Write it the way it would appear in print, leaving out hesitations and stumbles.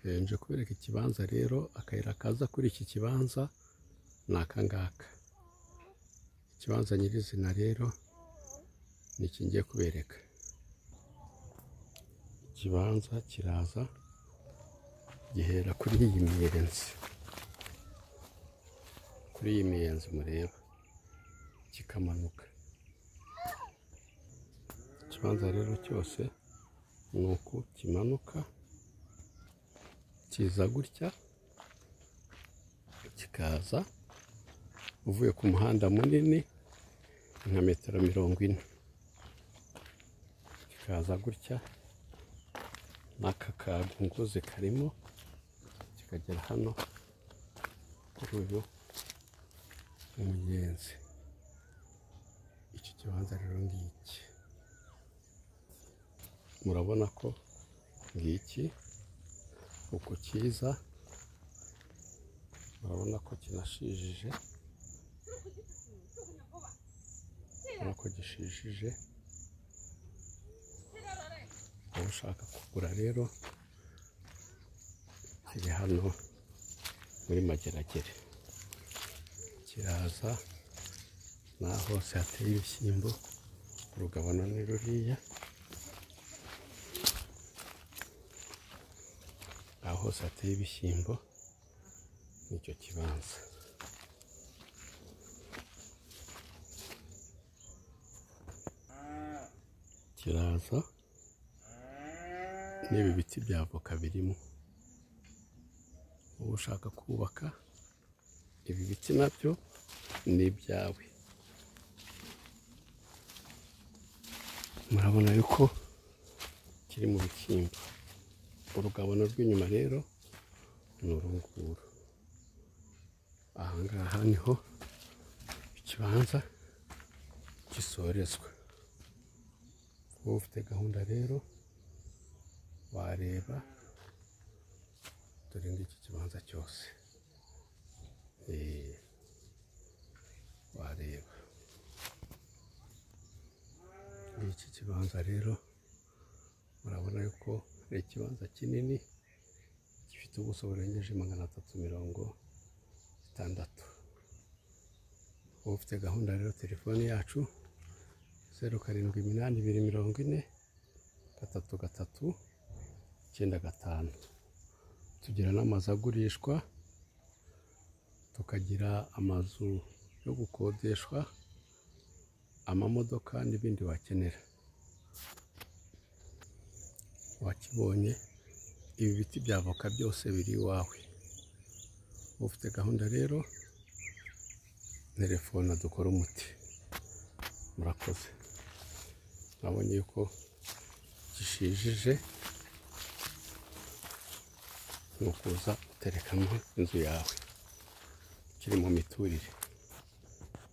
nje kubereka ikibanza rero, akayira kaza kuri iki kibanza ni aka ngaka. Ikibanza nyirizina rero ni iki ngiye kubereka. Ikibanza kiraza gihera kuri iyi miyenzi, kuri iyi miyenzi mureba, kikamanuka. Ikibanza rero cyose ni uku kimanuka, kiza gutya, kikaza uvuye ku muhanda munini nka metero 40, kikaza gutya n'aka kagunguzi karimo, kikagera hano kuri uyu mugenzi. Iki kibanza rero ngiki murabona ko ngiki uko kiza, murabona ko kinashijije, murabona ko gishijije. Aho ushaka kugura rero kiri hano muri Mageragere. Kiraza n'aho hose hateye ibishyimbo, urugabano ni ruriya, aho hose hateye ibishyimbo nicyo kibanza. Kiraza n'ibi biti bya avoka birimo. Uba ushaka kubaka, ibi biti nabyo ni ibyawe. Murabona yuko kiri mu bishyimbo. Urugabano rw'inyuma rero ni urunguru. Aha ngaha niho ikibanza gisorezwa. Uba ufite gahunda rero wareba, dore ngiki kibanza cyose wareba. Iki kibanza rero murabona yuko ari ikibanza kinini, gifite ubuso burengeje 360. Uba ufite gahunda rero, telefoni yacu 07824339. Tugira n'amazu agurishwa, tukagira amazu yo gukodeshwa, amamodoka n'ibindi wakenera. Wakibonye, ibi biti bya avoka byose biri iwawe. Ufite gahunda rero, telefona dukora umuti. Murakoze. Nabonye yuko gishijije, ni ukuza uterekamo inzu yawe, kiri mu miturire.